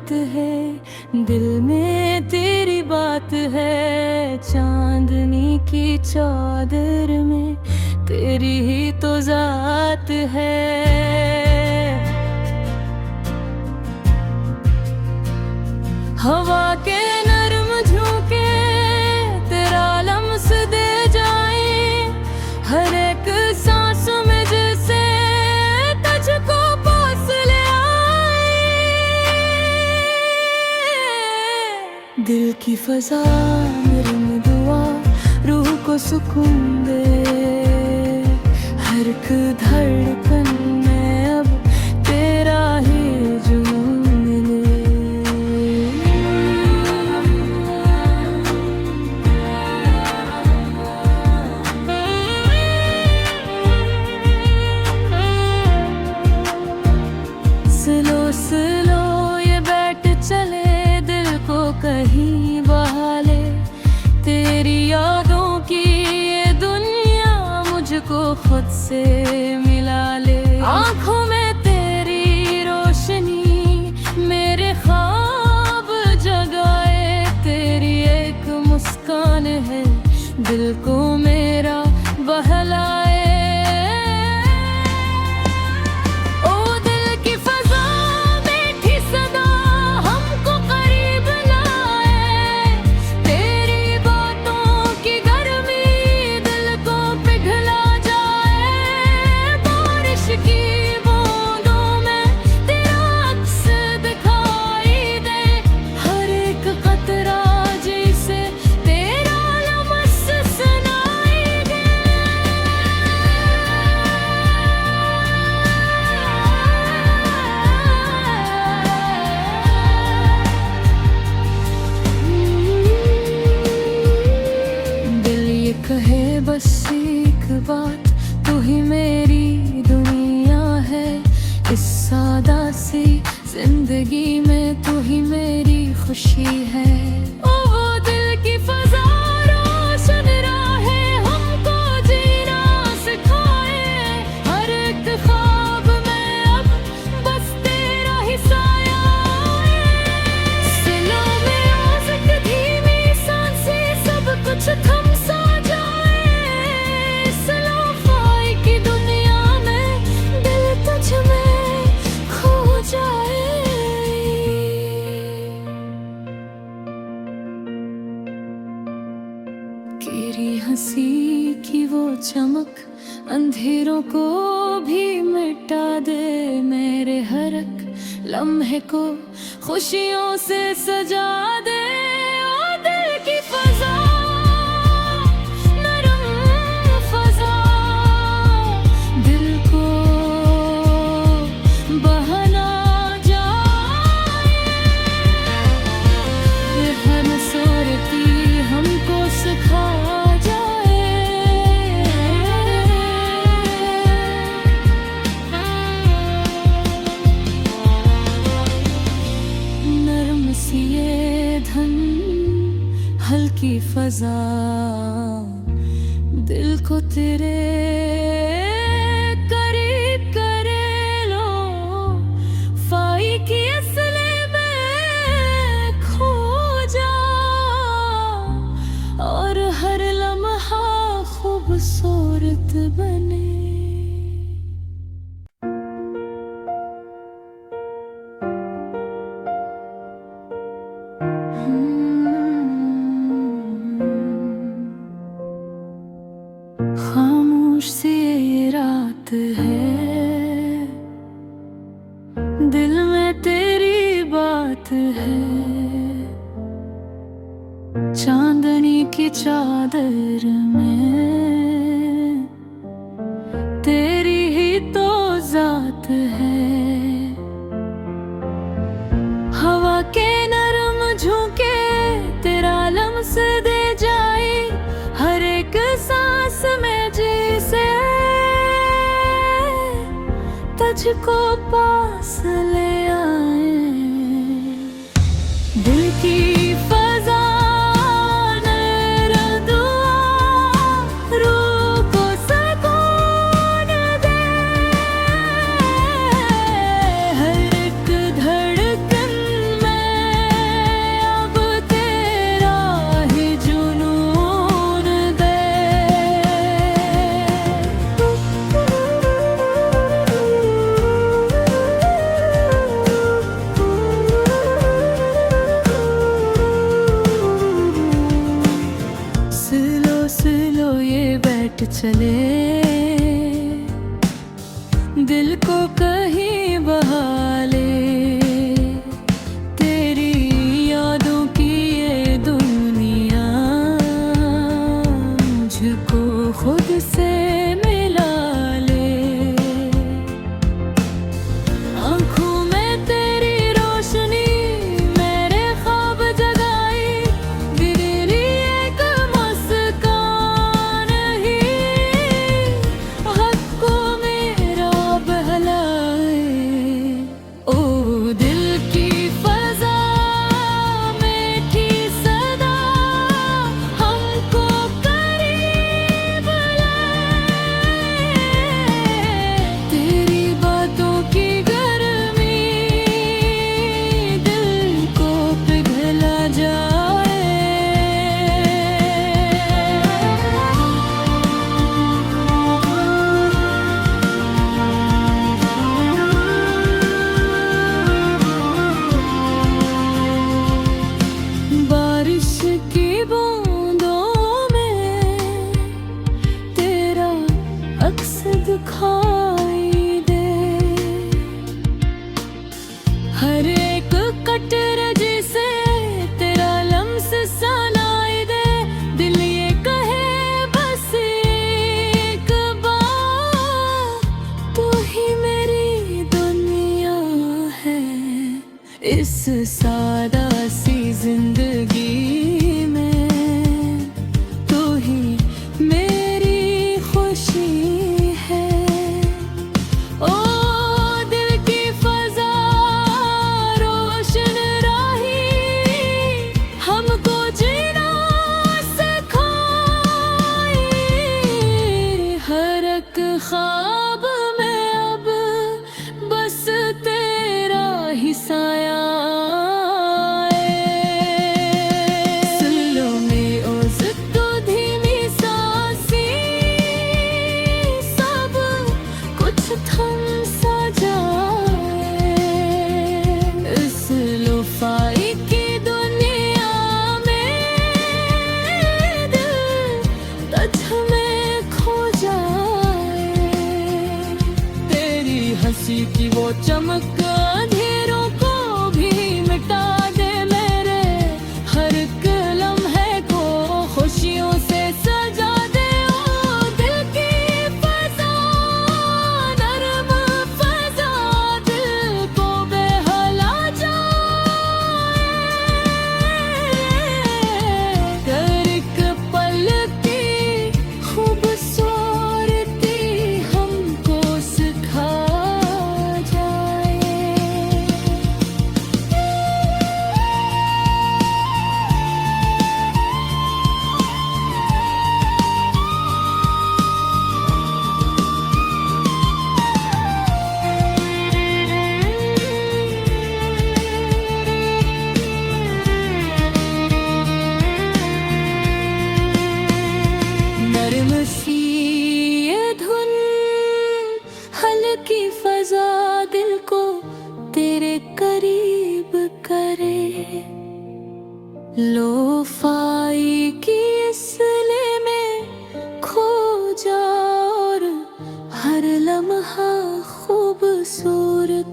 रात है, दिल में तेरी बात है। चांदनी की चादर में तेरी ही तो जात है। हवा के नरम झोंके तेरा लम्स दे जाए, हर एक सांस में जैसे तुझको पास ले आए। दिल की फजा नरम दुआ रूह को सुकून दे, हर एक धड़कन में अब तेरा ही जुनून मिले। स्लो स्लो ये बैठ चले, दिल को कहीं बहा ले। तेरी यादों की ये दुनिया मुझको खुद से मिला ले। आँखों में तेरी रोशनी मेरे ख्वाब जगाए, तेरी एक मुस्कान है दिल को मेरा बहलाए। कहे बस एक बात, तू ही मेरी दुनिया है। इस सादा सी जिंदगी में तू ही मेरी खुशी है। ओ वो दिल की फजा रोशन राहें हमको जीना सिखाए, हर एक ख्वाब में अब बस तेरा ही साया है। सिलों में आज़िक धीमी सांसें सब कुछ थम सा तेरी हंसी की वो चमक अंधेरों को भी मिटा दे। मेरे हर एक लम्हे को खुशियों से सजा दे। ओ दिल की फजा नरम फजा, दिल को बहला जाए। हर सूरती हमको सिखा हल्की फजा, दिल को तेरे करीब करे लो। फाई की असले में खो जा, और हर लम्हा खूबसूरत बने। खामोश सी ये रात है, दिल में तेरी बात है। चांदनी की चादर में तेरी ही तो जात है। हवा के नरम झोंके तेरा लम्स दे जाए, हर एक सांस में जैसे तुझको पास ले आए। दिल की फजा नरम दुआ रूह को सुकून दे, हर एक धड़कन में चले, दिल को कहीं बहा ले। तेरी यादों की ये दुनिया मुझको खुद से मिला ले। आँखों में तेरी रोशनी मेरे ख्वाब जगाई, तेरी एक मुस्कान ही हक को मेरा बहलाए। ओ दिल की फजा मीठी सदा हमको करीब लाए। तेरी बातों की गर्मी दिल को पिघला जाए। बारिश की बूंदों में तेरा अक्स दिखाई दे। हर एक कटरे जिसे तेरा लम्स सनाई दे। दिल ये कहे बस एक बार, तू ही मेरी दुनिया है। इस सादा सी जिंदगी में तू ही मेरी खुशी है। ओ दिल की फजा रोशन राही हमको जीना सिखाए। हर एक ख्वाब में अब बस तेरा ही साया है। सुन लो मेरी ओ ज़िद्दो धीमी सांसी, सब कुछ थम सा जाए। इस लोफाई की दुनिया में दिल तज में खो जाए। तेरी हंसी की वो चमक अंधेरों को भी मिटा दे। मेरे हर एक लम्हे को खुशियों से सजा दे। ओ दिल की फजा नरम फजा दिल को बहला जाए। हर एक पल की खूबसूरती हमको सिखा जाए। नरम सी ये धुन हल्की फजा दिल को तेरे करीब करे। लोफाई की इसले में खो जा और हर लम्हा खूबसूरत